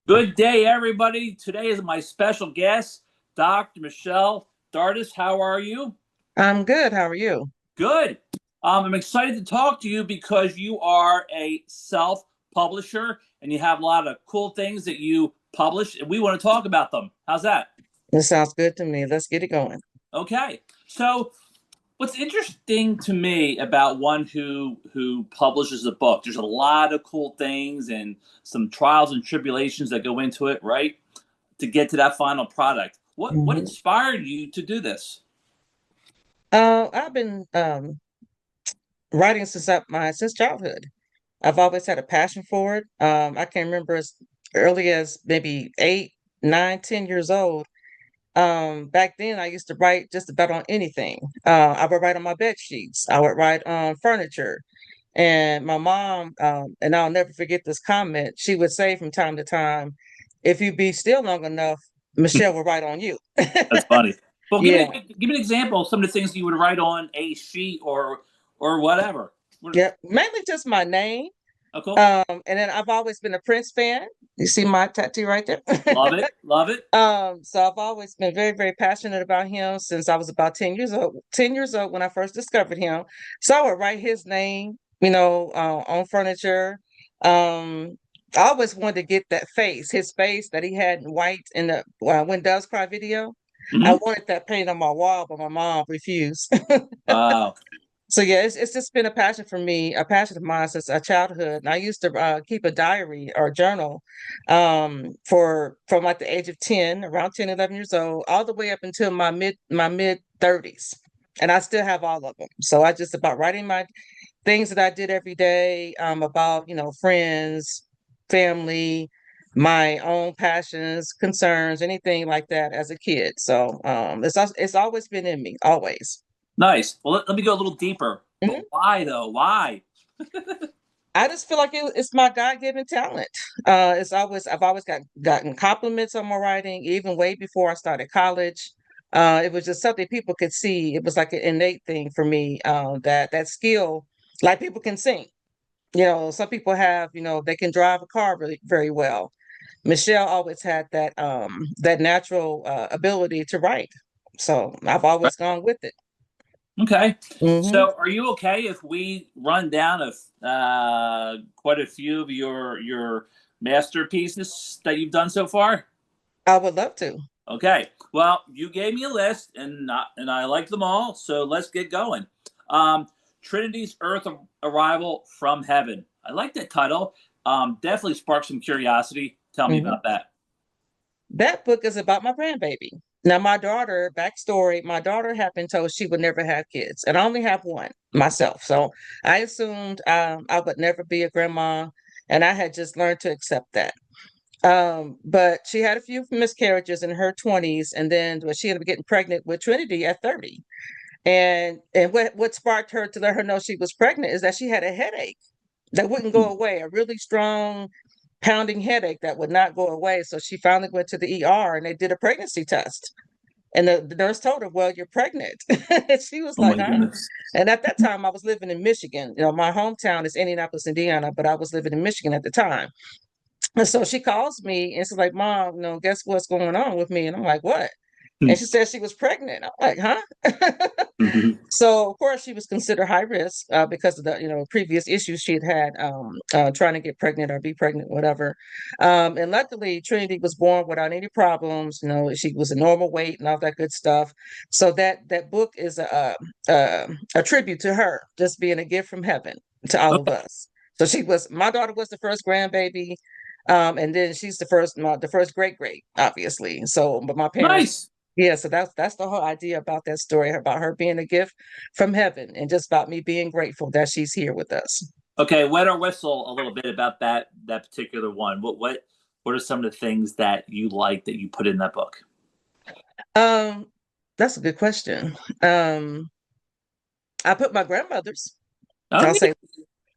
Good day, everybody. Today is my special guest, Dr. Michelle Dardis. How are you? I'm good. How are you? Good. I'm excited to talk to you because you are a self publisher and you have a lot of cool things that you publish, and we want to talk about them. How's that? It sounds good to me. Let's get it going. Okay. So, what's interesting to me about one who publishes a book, there's a lot of cool things and some trials and tribulations that go into it, right? To get to that final product. What hmm inspired you to do this? I've been writing since childhood. I've always had a passion for it. I can remember as early as maybe 8, 9, 10 years old. Back then, I used to write just about on anything. I would write on my bed sheets. I would write on furniture. And my mom, and I'll never forget this comment. She would say from time to time, "If you be still long enough, Michelle will write on you." That's funny. Well, Yeah. give me an example of some of the things you would write on a sheet or whatever. Yeah, mainly just my name. Oh, cool. And then I've always been a Prince fan. You see my tattoo right there. Love it. Love it. So I've always been very, very passionate about him since I was about 10 years old. 10 years old when I first discovered him. So I would write his name, on furniture. Um, I always wanted to get that face, his face that he had in white in the When Doves Cry video. I Hmm. wanted that painted on my wall, but my mom refused. Wow. So yeah, it's just been a passion for me, a passion of mine since childhood. And I used to keep a diary or journal for from like the age of 10, around 10, 11 years old, all the way up until my mid 30s. And I still have all of them. So I just about writing my things that I did every day, about, friends, family, my own passions, concerns, anything like that as a kid. So it's always been in me, always. Nice. Well, let me go a little deeper. But why though? Why? I just feel like it's my God-given talent. I've always gotten compliments on my writing, even way before I started college. It was just something people could see. It was like an innate thing for me. That skill, like people can sing. Some people have, they can drive a car really very well. Michelle always had that natural ability to write. So I've always gone with it. Okay. Hmm. So, are you okay if we run down quite a few of your masterpieces that you've done so far? I would love to. Okay. Well, you gave me a list, and I like them all. So let's get going. Um, Trinity's Earth Arrival from Heaven. I like that title. Definitely sparked some curiosity. Tell me Mhm. about that. That book is about my grandbaby. Now, backstory, my daughter had been told she would never have kids, and I only have one myself. So I assumed I would never be a grandma, and I had just learned to accept that. But she had a few miscarriages in her 20s, and then she ended up getting pregnant with Trinity at 30. And what sparked her to let her know she was pregnant is that she had a headache that wouldn't go away, a really strong pounding headache that would not go away. So she finally went to the ER and they did a pregnancy test. And the nurse told her, "Well, you're pregnant." And she was Oh like, my "Huh?" goodness. And at that time, I was living in Michigan. My hometown is Indianapolis, Indiana, but I was living in Michigan at the time. And so she calls me and she's like, "Mom, guess what's going on with me?" And I'm like, "What?" And she said she was pregnant. I'm like, "Huh?" So of course she was considered high risk because of the previous issues she had trying to get pregnant or be pregnant, whatever. And luckily Trinity was born without any problems. She was a normal weight and all that good stuff. So that book is a tribute to her, just being a gift from heaven to all of us. So my daughter was the first grandbaby. And then she's the first great great, obviously. So, but my parents, Nice. yeah. So that's the whole idea about that story, about her being a gift from heaven, and just about me being grateful that she's here with us. Okay, wet or whistle a little bit about that particular one. What are some of the things that you like that you put in that book? Um, that's a good question. Um, I put my grandmothers. Oh, I'll neat. say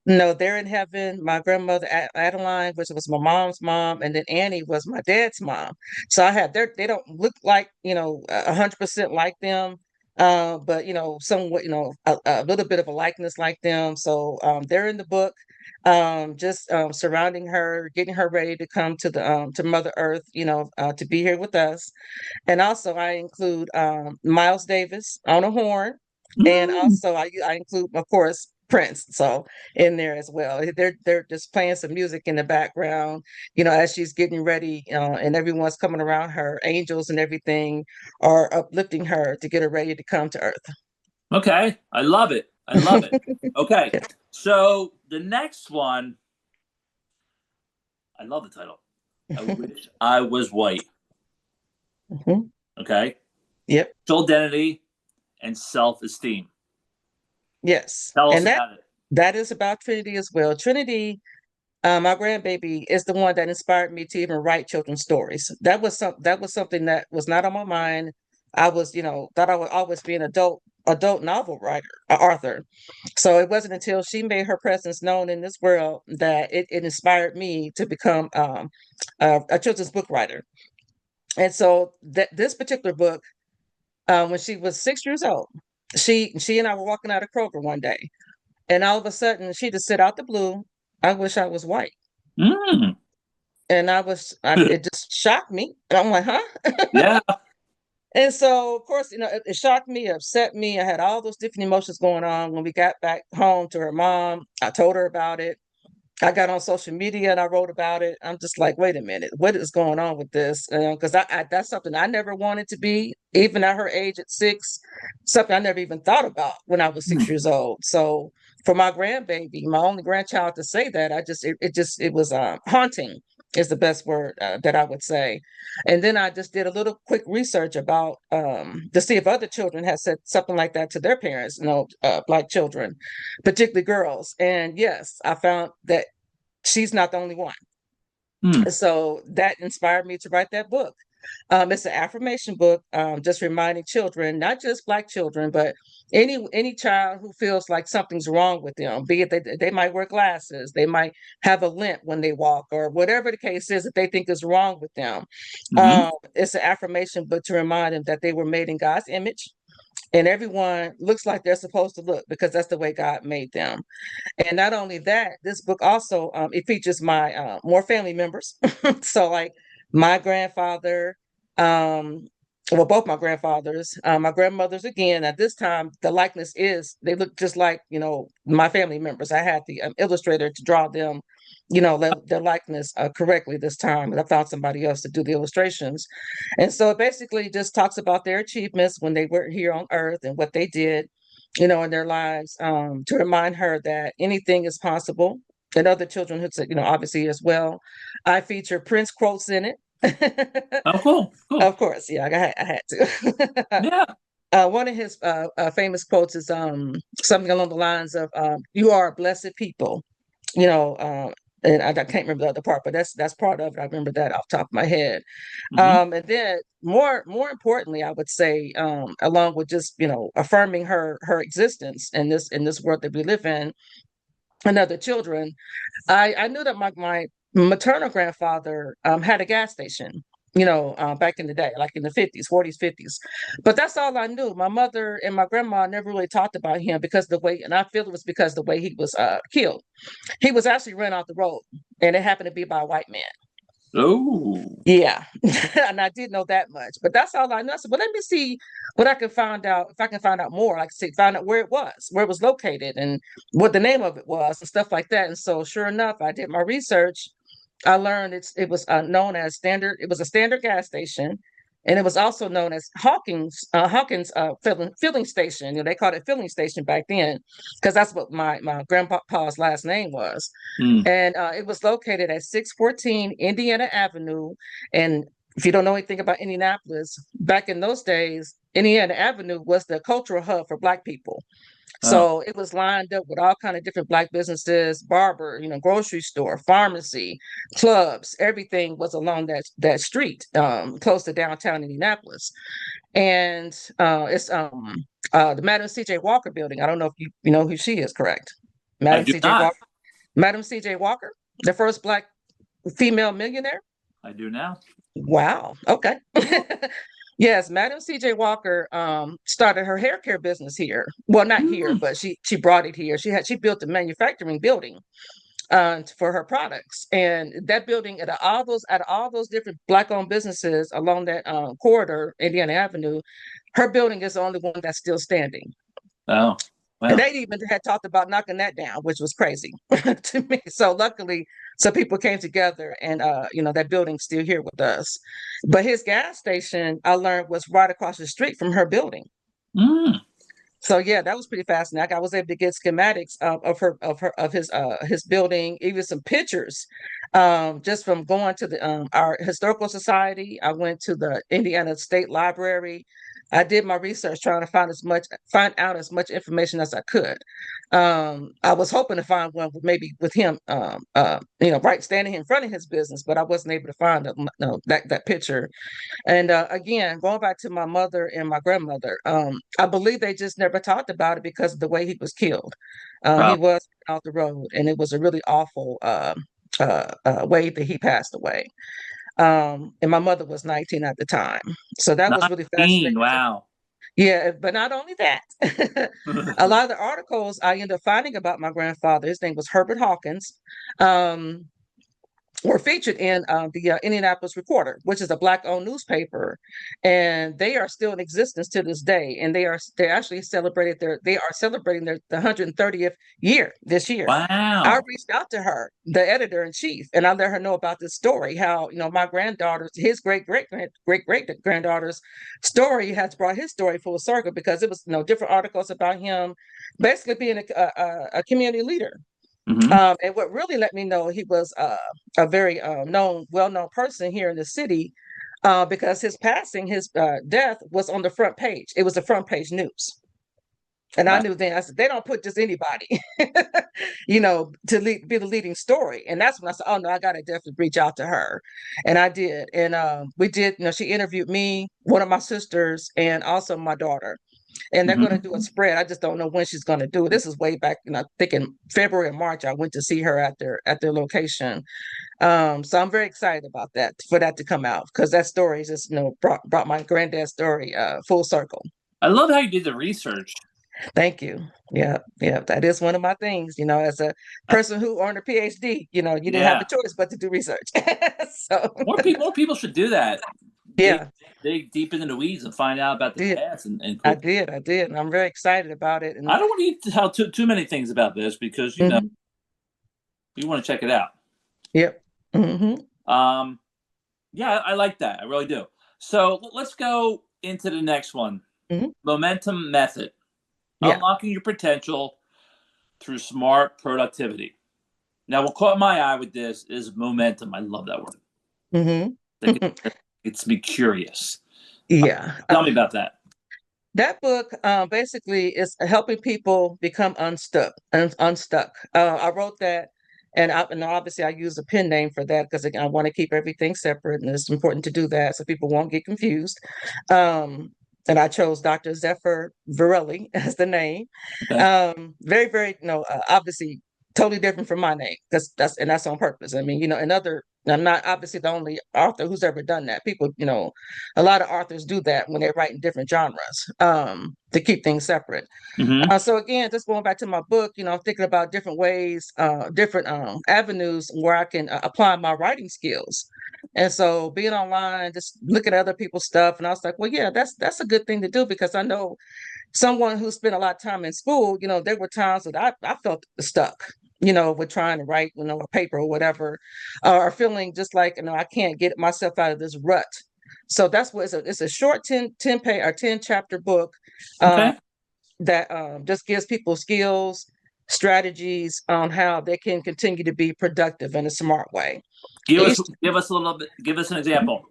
no, they're in heaven. My grandmother Adeline, which was my mom's mom, and then Annie was my dad's mom. So I have they don't look like 100% like them. but somewhat, a little bit of a likeness like them. So they're in the book, just surrounding her, getting her ready to come to the to Mother Earth, to be here with us. And also, I include Miles Davis on a horn, and Mm. also I include, of course, Prince, so in there as well. They're just playing some music in the background, as she's getting ready, and everyone's coming around her. Angels and everything are uplifting her to get her ready to come to Earth. Okay, I love it. I love it. Okay, so the next one, I love the title. I wish I was white. Mhm. Okay, Yep. social identity and self-esteem. Yes, Tell us and that about it. that is about Trinity as well. Trinity, my grandbaby, is the one that inspired me to even write children's stories. That was something that was not on my mind. I was, thought I would always be an adult novel writer, author. So it wasn't until she made her presence known in this world that it inspired me to become a children's book writer. And so this particular book, when she was 6 years old, she and I were walking out of Kroger one day, and all of a sudden she just said out the blue, "I wish I was white." Mm. And it just shocked me. And I'm like, huh? Yeah. And so, of course, it shocked me, it upset me. I had all those different emotions going on. When we got back home to her mom, I told her about it. I got on social media and I wrote about it. I'm just like, wait a minute, what is going on with this? Because that's something I never wanted to be, even at her age at 6, something I never even thought about when I was Mm. 6 years old. So for my grandbaby, my only grandchild, to say that, it was haunting is the best word that I would say. And then I just did a little quick research about to see if other children had said something like that to their parents, Black children, particularly girls. And yes, I found that she's not the only one. Mm. So that inspired me to write that book. It's an affirmation book, just reminding children, not just Black children, but any child who feels like something's wrong with them, be it they might wear glasses, they might have a limp when they walk, or whatever the case is that they think is wrong with them. Mm-hmm. It's an affirmation book to remind them that they were made in God's image, and everyone looks like they're supposed to look because that's the way God made them. And not only that, this book also it features my more family members. So like my grandfather, um, well, both my grandfathers, my grandmothers again. At this time, the likeness is they look just like my family members. I had the illustrator to draw them, their likeness correctly this time. I found somebody else to do the illustrations, and so it basically just talks about their achievements when they were here on Earth and what they did, in their lives, to remind her that anything is possible. And other children who said, obviously as well. I feature Prince quotes in it. Oh, cool. Cool. Of course, yeah, I had to. Yeah. One of his famous quotes is something along the lines of, "You are a blessed people," you know. And I can't remember the other part, but that's part of it. I remember that off the top of my head. Mm-hmm. And then more importantly, I would say, along with just affirming her existence in this world that we live in, and other children, I knew that my maternal grandfather had a gas station. Back in the day, like in the 50s, 40s, 50s. But that's all I knew. My mother and my grandma never really talked about him because the way, and I feel it was because the way he was killed. He was actually run off the road, and it happened to be by a white man. Oh. Yeah. And I did know that much, but that's all I know. So, but let me see what I can find out. If I can find out more, like say, find out where it was located, and what the name of it was, and stuff like that. And so, sure enough, I did my research. I learned it was known as standard. It was a standard gas station, and it was also known as Hawkins filling station. They called it filling station back then, because that's what my grandpa's last name was. Mm. And it was located at 614 Indiana Avenue. And if you don't know anything about Indianapolis, back in those days, Indiana Avenue was the cultural hub for Black people. Oh. So it was lined up with all kind of different Black businesses, barber, grocery store, pharmacy, clubs. Everything was along that street, close to downtown Indianapolis. And it's the Madam C.J. Walker building. I don't know if you know who she is, correct? I Madam do C.J. not. Walker. Madam C.J. Walker, the first Black female millionaire. I do now. Wow. Okay. Yes, Madam C.J. Walker started her hair care business here. Well, not here, Mm. but she brought it here. She built a manufacturing building for her products, and that building out of all those different Black-owned businesses along that corridor, Indiana Avenue, her building is the only one that's still standing. Oh, And wow. they even had talked about knocking that down, which was crazy to me. So luckily, some people came together, and that building's still here with us. But his gas station, I learned, was right across the street from her building. Mm. So yeah, that was pretty fascinating. I was able to get schematics of his building, even some pictures, just from going to the our historical society. I went to the Indiana State Library. I did my research trying to find out as much information as I could. I was hoping to find one maybe with him, right standing in front of his business, but I wasn't able to find no, that picture. And again, going back to my mother and my grandmother, I believe they just never talked about it because of the way he was killed. He Oh, was off the road, and it was a really awful way that he passed away. And my mother was 19 at the time. So that was really 19. fascinating. Wow. Yeah, but not only that, a lot of the articles I ended up finding about my grandfather, his name was Herbert Hawkins. Um, were featured in the Indianapolis Recorder, which is a Black-owned newspaper, and they are still in existence to this day. And they actually are celebrating their the 130th year this year. I Wow. reached out to her, the editor in chief, and I let her know about this story. How my granddaughter's his great granddaughter's story has brought his story full circle because it was different articles about him, basically being a community leader. Hmm. And what really let me know he was a very well-known person here in the city, because his death was on the front page. It was the front page news. And I Wow. knew then, I said, they don't put just anybody, be the leading story. And that's when I said, oh no, I got to definitely reach out to her. And I did. And we did, she interviewed me, one of my sisters, and also my daughter, and they're going to do a Hmm. spread. I just don't know when she's going to do it. This is way back, I think in February or March. I went to see her at their location. So I'm very excited about that, for that to come out, because that story just brought my granddad's story full circle. I love how you did the research. Thank you. Yeah, yeah, that is one of my things. As a I, person who earned a PhD, you didn't have a yeah. choice but to do research. So More people should do that. Dig yeah, dig deep into the weeds and find out about the did past and I cool. did I did, and I'm very excited about it. And I don't want you to tell too many things about this because mhm, you want to check it out. yep. Hmm. Um, yeah, I like that. I really do. So let's go into the next one. Hmm. Momentum method. Yeah. Unlocking your potential through smart productivity. Now, what caught my eye with this is momentum. I love that word. Hmm. That gets me curious. Yeah. Tell me about that. That book basically is helping people become unstuck. I wrote that, and obviously I use a pen name for that because I want to keep everything separate, and it's important to do that so people won't get confused. Um, and I chose Dr. Zephyr Virelli as the name. Okay. Very, very, obviously totally different from my name, because that's on purpose. I mean, another. I'm not obviously the only author who's ever done that. People, a lot of authors do that when they write in different genres, to keep things separate. Mm-hmm. So again, just going back to my book, I'm thinking about different ways, different avenues where I can apply my writing skills. And so being online, just looking at other people's stuff, and I was like, well, yeah, that's a good thing to do, because I know someone who spent a lot of time in school, there were times that I felt stuck, with trying to write, a paper or whatever, or feeling just like, I can't get myself out of this rut. So that's what it's a short 10 page or 10 chapter book, Okay. that just gives people skills, strategies on how they can continue to be productive in a smart way. Give us Each give us a little bit. Give us an example.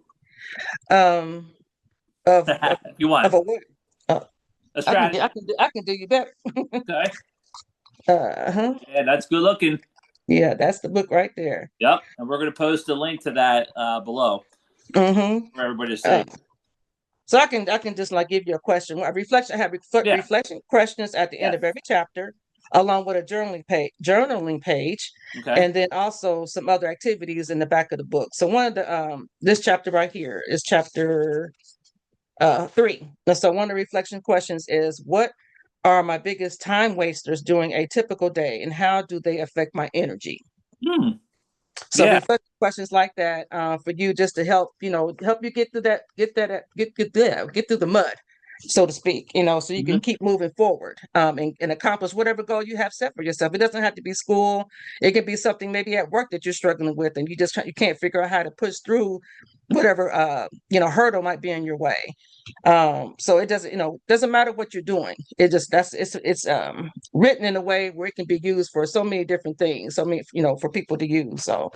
um, of of, If you want of a what? Uh, a I strategy. can do you better. Okay. Uh-huh. Yeah, that's good looking. Yeah, that's the book right there. Yep. And we're going to post a link to that below Hmm. for everybody to Uh, see. so I can just like give you a question. A reflection. I have Yeah. reflection questions at the end Yes. of every chapter, along with a journaling page, Okay. and then also some other activities in the back of the book. So one of the this chapter right here is chapter Three. And so one of the reflection questions is, what are my biggest time wasters during a typical day, and how do they affect my energy? Hmm. So Yeah. reflect questions like that for you, just to help, help you get through that, get there, get through the mud, so to speak, so you can Hmm. keep moving forward, and accomplish whatever goal you have set for yourself. It doesn't have to be school. It could be something maybe at work that you're struggling with, and you can't figure out how to push through whatever hurdle might be in your way. So it doesn't matter what you're doing. It just that's it's written in a way where it can be used for so many different things, so many, for people to use. So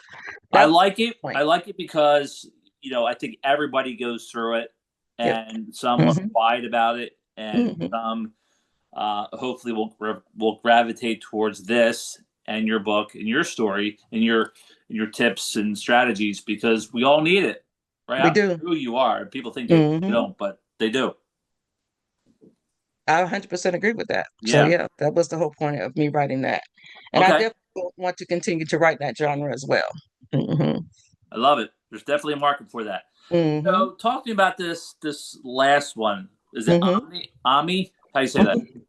I that was like it. the I point. like it because I think everybody goes through it, Yep. and some are Hmm. quiet about it, and Hmm. some hopefully will gravitate towards this and your book and your story and your tips and strategies, because we all need it, right? I We don't care do. who you are. People think they Hmm. don't, but they do. I 100% agree with that. So Yeah. yeah, that was the whole point of me writing that, and I Okay. definitely want to continue to write that genre as well. Hmm. I love it. There's definitely a market for that. Hmm. So, talk to me about this last one. Is it Hmm. Ami? Ami? How do you say that? Hmm.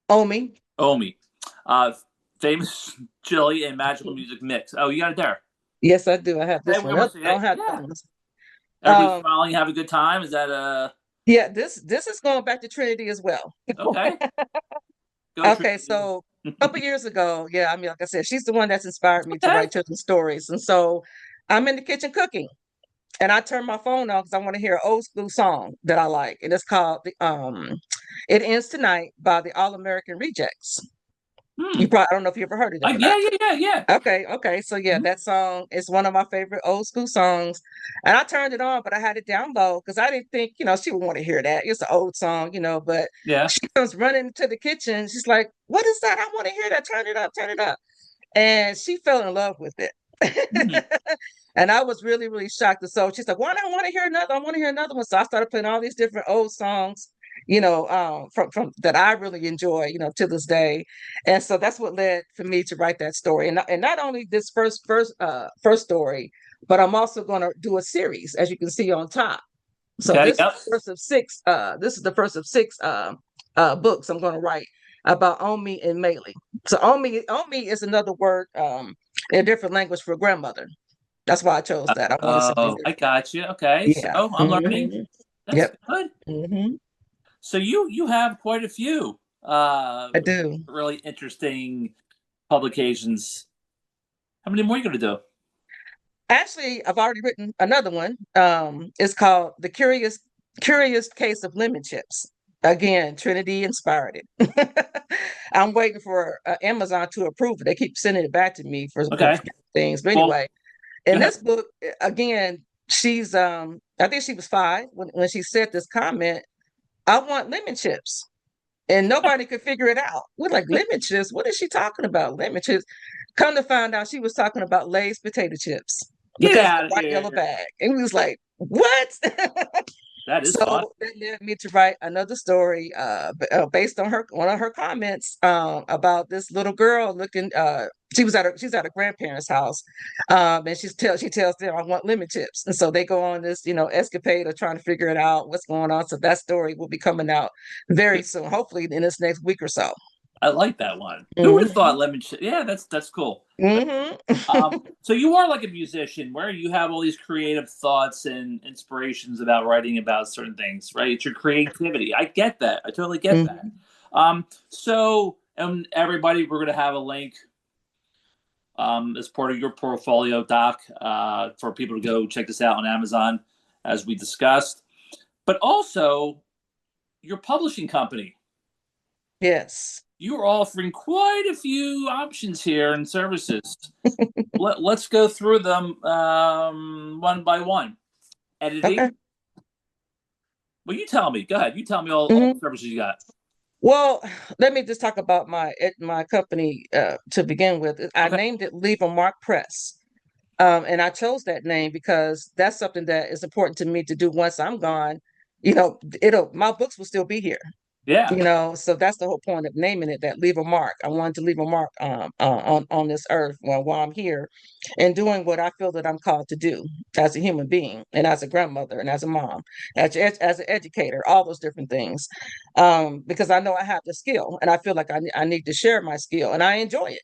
Omi. Omi. Uh, famous chili and magical music mix. Oh, you got it there. Yes, I do. I have Okay, this we one. Nope, almost I don't have the yeah. other ones. Everybody Um, smiling, have a good time. Is that yeah, this is going back to Trinity as well. okay? Go Okay, Trinity. so a couple years ago, yeah, I mean, like I said, she's the one that's inspired me to Okay. write children's stories. And so I'm in the kitchen cooking, and I turn my phone on because I want to hear an old school song that I like. And it's called It Ends Tonight by the All American Rejects. Hmm. I don't know if you ever heard of them or Yeah, not. yeah, yeah, yeah. Okay. So yeah, Mhm. that song is one of my favorite old school songs. And I turned it on, but I had it down low because I didn't think, she would want to hear that. It's an old song, but Yeah. she comes running into the kitchen. She's like, "What is that? I want to hear that. Turn it up, turn it up." And she fell in love with it. Hmm. And I was really, really shocked. And so she's like, "Why do I want to hear another? I want to hear another one." So I started playing all these different old songs, from that I really enjoy, to this day. And so that's what led for me to write that story. And not only this first story, but I'm also going to do a series, as you can see on top. So Okay. this is Yep. the first of six. This is the first of six books I'm going to write about Omi and Meili. So Omi is another word in a different language for grandmother. That's why I chose that. I wanted something Oh, I different. got you. Okay. So Yeah. I'm learning. Hmm. That's Yep. good. Hmm. So you have quite a few I do. really interesting publications. How many more are you going to do? Actually, I've already written another one. It's called The Curious Case of Lemon Chips. Again, Trinity inspired it. I'm waiting for Amazon to approve it. They keep sending it back to me for Okay. things. But Well, anyway, go in ahead. this book, again, she's I think she was 5 when she said this comment. I want lemon chips. And nobody could figure it out. We're like, lemon chips? What is she talking about? Lemon chips. Come to find out, she was talking about Lay's potato chips Get because of the out of white yellow here. bag. And we was like, what? That is fun. So that led me to write another story based on one of her comments about this little girl looking. She's at a grandparents' house, and she tells them, "I want lemon chips," and so they go on this escapade of trying to figure it out what's going on. So that story will be coming out very soon, hopefully in this next week or so. I like that one. Who would have thought Hmm. lemon? Yeah, that's cool. Hmm. So you are like a musician, where you have all these creative thoughts and inspirations about writing about certain things, right? It's your creativity. I get that. I totally get that. Hmm. So, and everybody, we're going to have a link as part of your portfolio, Doc, for people to go check this out on Amazon, as we discussed. But also, your publishing company. Yes. You are offering quite a few options here and services. Let's go through them one by one. Okay. Editing. Well, you tell me. Go ahead. You tell me all the Hmm. services you got. Well, let me just talk about my company to begin with. I Okay. named it Leave a Mark Press. And I chose that name because that's something that is important to me to do once I'm gone. My books will still be here. Yeah. So that's the whole point of naming it, that leave a mark. I wanted to leave a mark on this earth while I'm here, and doing what I feel that I'm called to do as a human being, and as a grandmother, and as a mom, as an educator, all those different things. Because I know I have the skill, and I feel like I need to share my skill, and I enjoy it.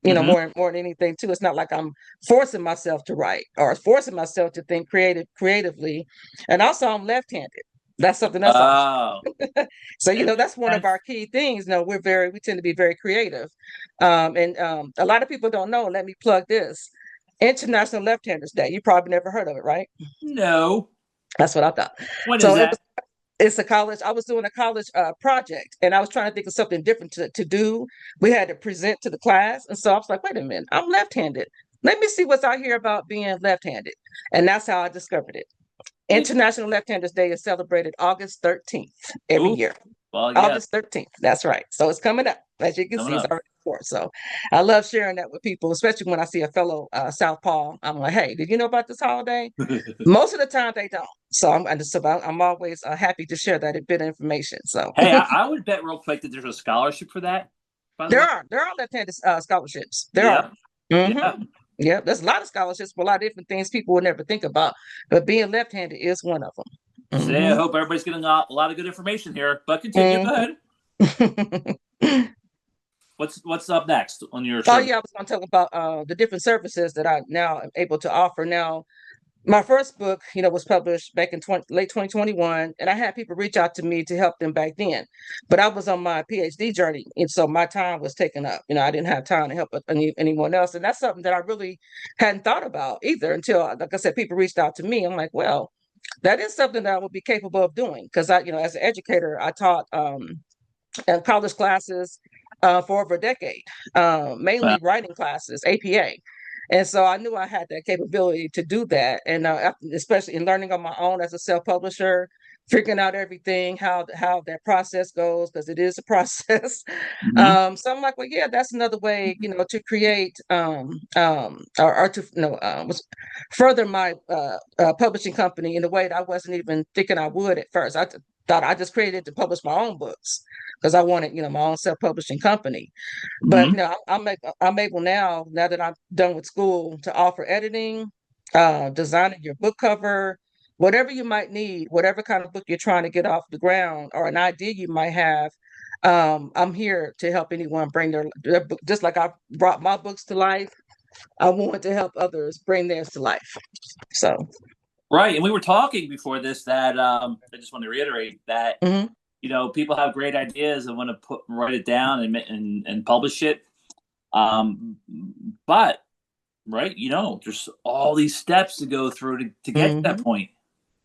Hmm. More than anything too. It's not like I'm forcing myself to write or forcing myself to think creatively. And also, I'm left-handed. That's something else. Oh. So, It makes that's one of sense. our key things. We tend to be very creative. And a lot of people don't know, let me plug this. International Left-Handers Day. You probably never heard of it, right? No. That's what I thought. When is So that? it's a college. I was doing a college project, and I was trying to think of something different to do. We had to present to the class. And so I was like, wait a minute, I'm left-handed. Let me see what's out here about being left-handed. And that's how I discovered it. International Left-Handers Day is celebrated August 13th every Ooh. year. Well, yeah, August 13th. That's right. So it's coming up. As you can coming see, it's up. already before. So I love sharing that with people, especially when I see a fellow Southpaw. I'm like, hey, did you know about this holiday? Most of the time they don't. So I'm always happy to share that bit of information. So Hey, I would bet real quick that there's a scholarship for that, by the way. there are left-handed scholarships. There are. Yeah. Yeah. Mm-hmm. Yeah, there's a lot of scholarships for a lot of different things people would never think about, but being left-handed is one of Say, I them. hope everybody's getting a lot of good information here. But continue. Go Mm-hmm. ahead. What's up next on your Oh service? yeah, I was going to talk about the different services that I now am able to offer. Now, my first book, was published back in late 2021, and I had people reach out to me to help them back then. But I was on my PhD journey, and so my time was taken up. I didn't have time to help anyone else, and that's something that I really hadn't thought about either until, like I said, people reached out to me. I'm like, well, that is something that I would be capable of doing because as an educator, I taught college classes for over a decade, Well, mainly writing classes, APA. And so I knew I had that capability to do that. And especially in learning on my own as a self-publisher, figuring out everything, how that process goes, because it is a process. mhm. So I'm like, well, yeah, that's another way, to create or to further my publishing company in a way that I wasn't even thinking I would at first. Thought I just created it to publish my own books because I wanted, my own self-publishing company. But Mhm. I'm able now that I'm done with school to offer editing, designing your book cover, whatever you might need, whatever kind of book you're trying to get off the ground or an idea you might have. I'm here to help anyone bring their book, just like I brought my books to life. I want to help others bring theirs to life. So, Right, and we were talking before this that I just want to reiterate that mhm, people have great ideas and want to write it down and publish it. Um, but right, there's all these steps to go through to get to that mhm, point.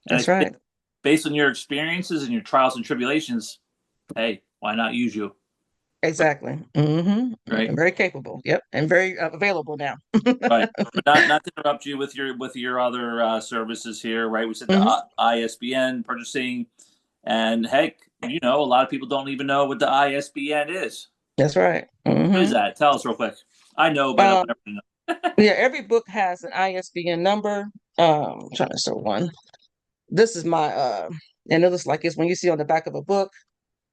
And I that's think right. based on your experiences and your trials and tribulations, hey, why not use you? Exactly. Right. Very capable. Yep. And very available now. Right. But not to interrupt you with your other services here, right? We said the Hmm. ISBN purchasing, and heck, a lot of people don't even know what the ISBN is. That's right. What is that? Tell us real quick. I know, but I want Um, everyone to know. yeah, every book has an ISBN number. I'm trying to show one. This is my and it looks like it's when you see on the back of a book.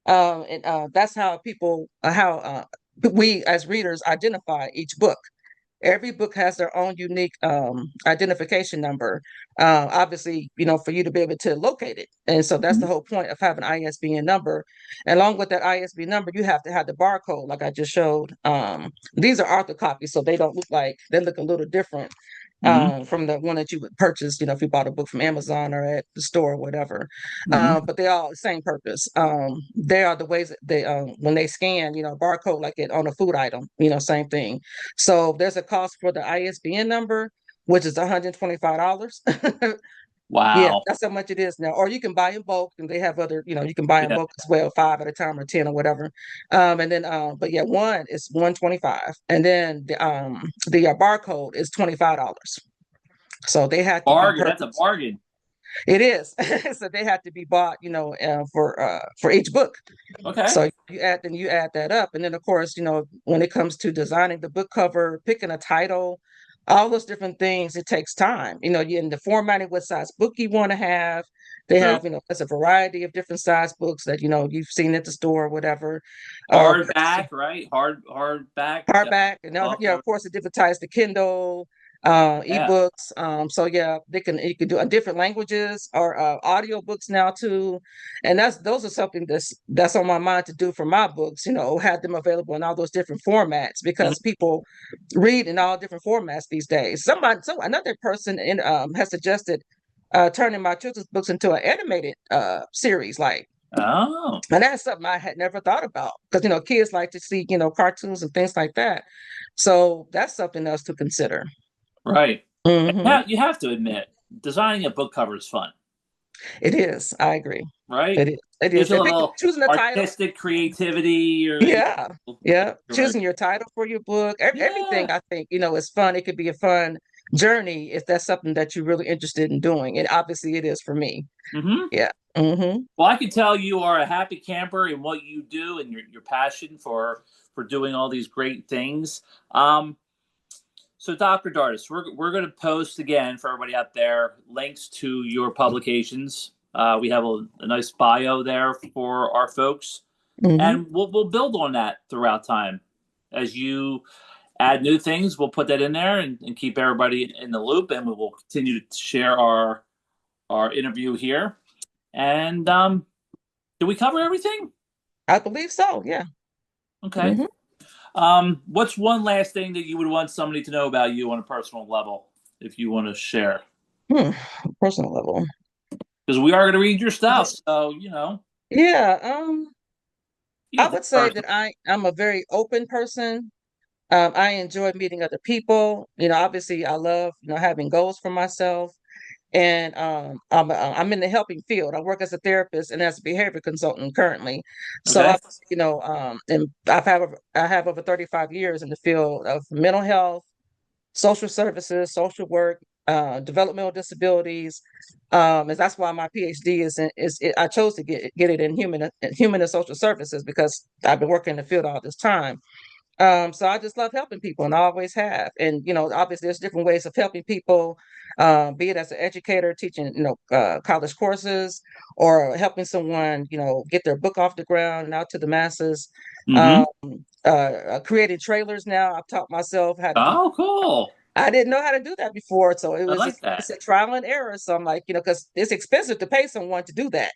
And that's how we as readers identify each book. Every book has their own unique identification number, obviously, for you to be able to locate it. And so that's the Mhm. whole point of having ISBN number. And along with that ISBN number, you have to have the barcode, like I just showed. These are author copies, so they don't look like they look a little different Mhm. from the one that you would purchase, if you bought a book from Amazon or at the store or whatever. Mhm. But they all the same purpose. They are the ways that they when they scan, barcode like it on a food item, same thing. So there's a cost for the ISBN number, which is $125. Yeah, Wow. that's how much it is now. Or you can buy in bulk, and they have other, you can buy in Yeah. bulk as well, 5 at a time or 10 or whatever. And then, but yeah, one is 125, and then the barcode is $25. So they have to be Bargain. That's a purchased. bargain. It is. So they have to be bought, for each book. Okay. So you add that up, and then of course, when it comes to designing the book cover, picking a title, all those different things, it takes time. You in the formatting, what size book you want to have, They True. have, there's a variety of different size books that, you've seen at the store or whatever. Hardback, right? Hardback, Hardback, and now, softcover. of course, it different types, the Kindle, Yeah. ebooks. So yeah, you can do different languages or audio books now too. And those are something that's on my mind to do for my books, have them available in all those different formats Mhm. because people read in all different formats these days. Another person has suggested turning my children's books into an animated series, like. Oh, And that's something I had never thought about because, kids like to see, cartoons and things like that. So that's something else to consider. right. Hmm. Yeah, you have to admit, designing a book cover is fun, It is. I agree. right? It is. It Gives is. you a And little choosing the title. artistic creativity, or Yeah. Yeah. right. Choosing your title for your book. Everything, Yeah. I think, is fun. It could be a fun journey if that's something that you're really interested in doing. And obviously it is for me. Hmm. Yeah. Hmm. Well, I can tell you are a happy camper in what you do and your passion for doing all these great things. Um, so, Dr. Dardis, we're going to post again for everybody out there links to your publications. We have a nice bio there for our folks, Hmm. and we'll build on that throughout time. As you add new things, we'll put that in there and keep everybody in the loop, and we will continue to share our interview here. And did we cover everything? I believe so. Yeah. Okay. Hmm. What's one last thing that you would want somebody to know about you on a personal level, if you want to share? Hmm. Personal level. Because we are going to read your stuff, so Yeah. you I don't think would say personal. that I'm a very open person. I enjoy meeting other people. Obviously, I love having goals for myself, and I'm in the helping field. I work as a therapist and as a behavior consultant currently. So Okay. and I have over 35 years in the field of mental health, social services, social work, developmental disabilities. And that's why my PhD I chose to get it in human and social services because I've been working in the field all this time. So I just love helping people and I always have. And, obviously there's different ways of helping people, be it as an educator, teaching, college courses or helping someone, get their book off the ground and out to the masses. Mm-hmm. Um, Creating trailers now. I've taught myself how to do. Oh, cool. I didn't know how to do that before, so I like that. it's a trial and error. So I'm like, because it's expensive to pay someone to do that.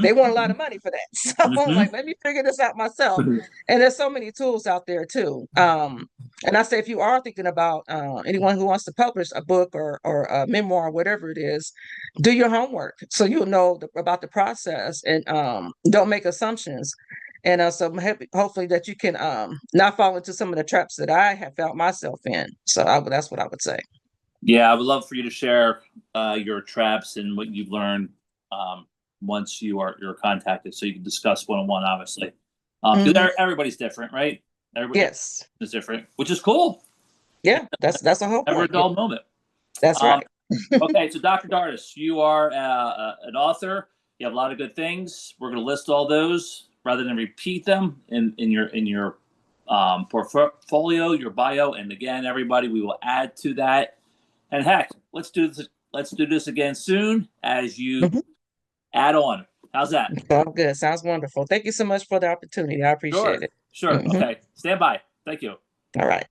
They want a lot Mm-hmm. of money for that. So I'm Mm-hmm. like, let me figure this out myself. And there's so many tools out there too. And I say, if you are thinking about anyone who wants to publish a book or a memoir, whatever it is, do your homework so you'll know about the process and don't make assumptions. And hopefully that you can not fall into some of the traps that I have found myself in. So that's what I would say. Yeah, I would love for you to share your traps and what you've learned um, once you're contacted, so you can discuss one on one. Obviously, Hmm. because everybody's different, right? Everybody Yes. is different, which is cool. Yeah, that's the whole Never a point. Yeah, dull moment. that's Um, right. okay, so Dr. Dardis, you are an author. You have a lot of good things. We're going to list all those rather than repeat them in your portfolio, your bio, and again, everybody, we will add to that. And heck, let's do this. Let's do this again soon as you Mhm. add on. How's that? Sounds good. Sounds wonderful. Thank you so much for the opportunity. I appreciate Sure, it. sure. Hmm. Okay, stand by. Thank you. All right.